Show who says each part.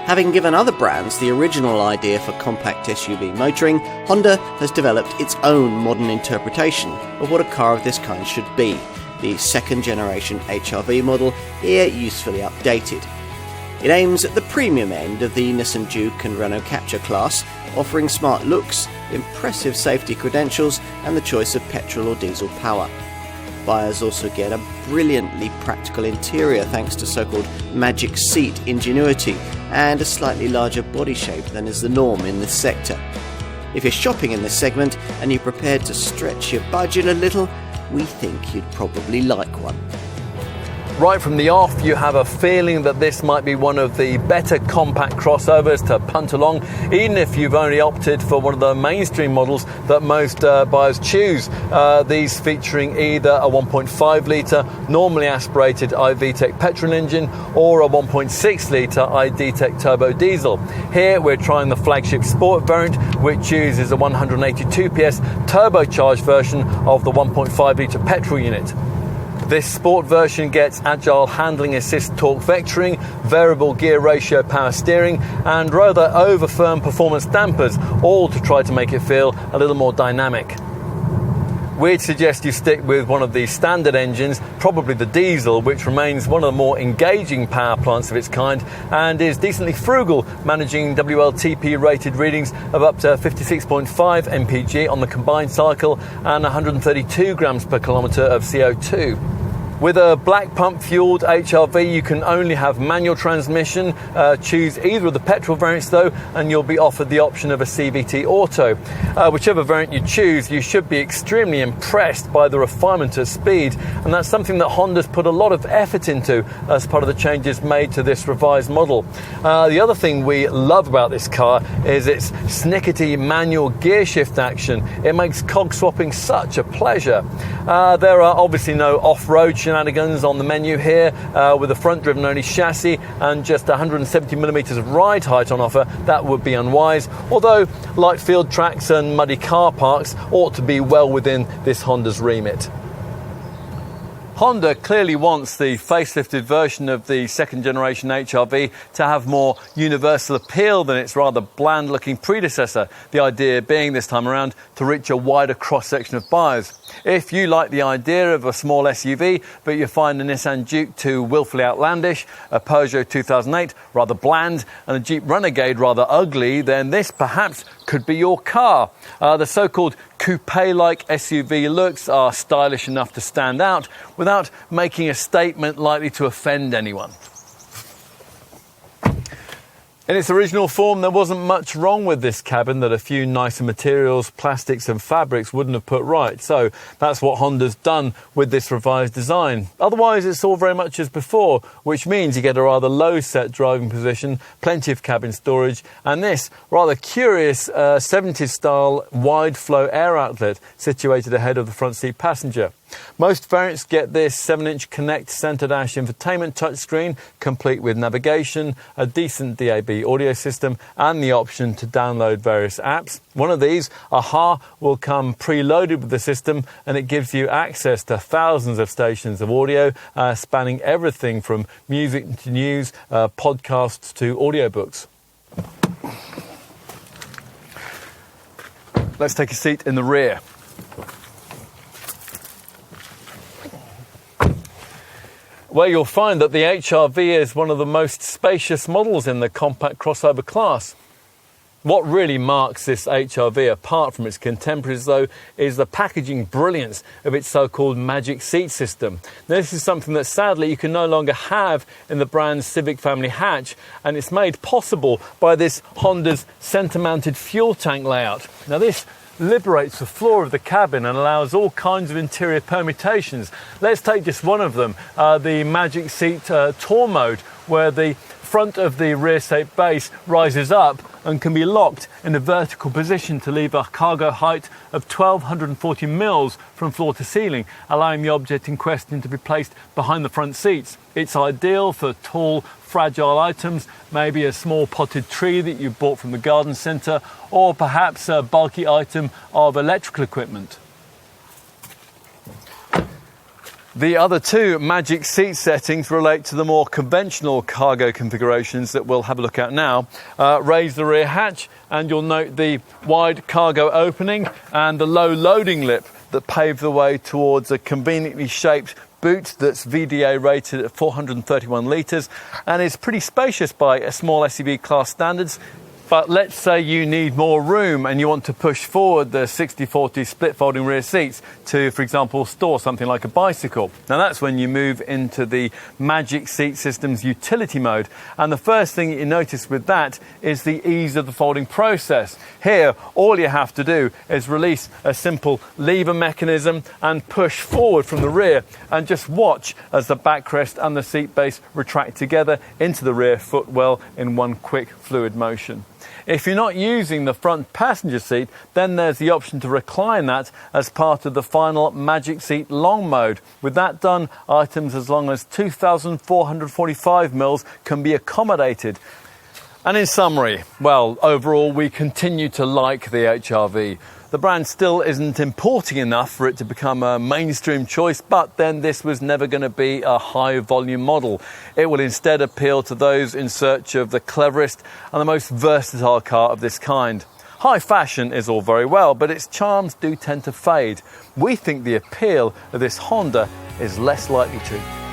Speaker 1: Having given other brands the original idea for compact SUV motoring, Honda has developed its own modern interpretation of what a car of this kind should be, the second generation HR-V model, here usefully updated. It aims at the premium end of the Nissan Juke and Renault Captur class, offering smart looks, impressive safety credentials and the choice of petrol or diesel power. Buyers also get a brilliantly practical interior thanks to so-called magic seat ingenuity and a slightly larger body shape than is the norm in this sector. If you're shopping in this segment and you're prepared to stretch your budget a little, we think you'd probably like one.
Speaker 2: Right from the off, you have a feeling that this might be one of the better compact crossovers to punt along, even if you've only opted for one of the mainstream models that most buyers choose. These featuring either a 1.5 litre normally aspirated iVTEC petrol engine or a 1.6 litre iDTEC turbo diesel. Here we're trying the flagship Sport variant, which uses a 182 PS turbocharged version of the 1.5 litre petrol unit. This Sport version gets agile handling assist torque vectoring, variable gear ratio power steering and rather over firm performance dampers, all to try to make it feel a little more dynamic. We'd suggest you stick with one of the standard engines, probably the diesel, which remains one of the more engaging power plants of its kind and is decently frugal, managing WLTP rated readings of up to 56.5 mpg on the combined cycle and 132 grams per kilometre of CO2. With a black pump fueled HR-V, you can only have manual transmission. Choose either of the petrol variants though, and you'll be offered the option of a CVT auto. Whichever variant you choose, you should be extremely impressed by the refinement of speed, and that's something that Honda's put a lot of effort into as part of the changes made to this revised model. The other thing we love about this car is its snickety manual gear shift action. It makes cog swapping such a pleasure. There are obviously no off-road shenanigans on the menu here, with a front-driven only chassis and just 170mm of ride height on offer. That would be unwise, although light field tracks and muddy car parks ought to be well within this Honda's remit. Honda clearly wants the facelifted version of the second generation HR-V to have more universal appeal than its rather bland looking predecessor, the idea being this time around to reach a wider cross-section of buyers. If you like the idea of a small SUV but you find the Nissan Juke too willfully outlandish, a Peugeot 2008 rather bland and a Jeep Renegade rather ugly, then this perhaps could be your car. The so-called coupe-like SUV looks are stylish enough to stand out without making a statement likely to offend anyone. In its original form, there wasn't much wrong with this cabin that a few nicer materials, plastics and fabrics wouldn't have put right. So that's what Honda's done with this revised design. Otherwise, it's all very much as before, which means you get a rather low set driving position, plenty of cabin storage, and this rather curious 70s style wide flow air outlet situated ahead of the front seat passenger. Most variants get this 7-inch Connect Centre Dash infotainment touchscreen, complete with navigation, a decent DAB audio system, and the option to download various apps. One of these, Aha, will come preloaded with the system, and it gives you access to thousands of stations of audio, spanning everything from music to news, podcasts to audiobooks. Let's take a seat in the rear. Well, you'll find that the HR-V is one of the most spacious models in the compact crossover class. What really marks this HR-V apart from its contemporaries, though, is the packaging brilliance of its so-called magic seat system. Now, this is something that sadly you can no longer have in the brand's Civic family hatch, and it's made possible by this Honda's centre-mounted fuel tank layout. Now, this liberates the floor of the cabin and allows all kinds of interior permutations. Let's take just one of them, the Magic Seat Tour mode, where the front of the rear seat base rises up and can be locked in a vertical position to leave a cargo height of 1,240 mils from floor to ceiling, allowing the object in question to be placed behind the front seats. It's ideal for tall, fragile items, maybe a small potted tree that you bought from the garden centre, or perhaps a bulky item of electrical equipment. The other two magic seat settings relate to the more conventional cargo configurations that we'll have a look at now. Raise the rear hatch and you'll note the wide cargo opening and the low loading lip that pave the way towards a conveniently shaped boot that's VDA rated at 431 litres and is pretty spacious by a small SUV class standards. But let's say you need more room and you want to push forward the 60/40 split folding rear seats to, for example, store something like a bicycle. Now that's when you move into the Magic Seat System's utility mode. And the first thing you notice with that is the ease of the folding process. Here, all you have to do is release a simple lever mechanism and push forward from the rear and just watch as the backrest and the seat base retract together into the rear footwell in one quick fluid motion. If you're not using the front passenger seat, then there's the option to recline that as part of the final Magic Seat Long mode. With that done, items as long as 2,445 mils can be accommodated. And in summary, well, overall, we continue to like the HR-V. The brand still isn't importing enough for it to become a mainstream choice, but then this was never going to be a high volume model. It will instead appeal to those in search of the cleverest and the most versatile car of this kind. High fashion is all very well, but its charms do tend to fade. We think the appeal of this Honda is less likely to.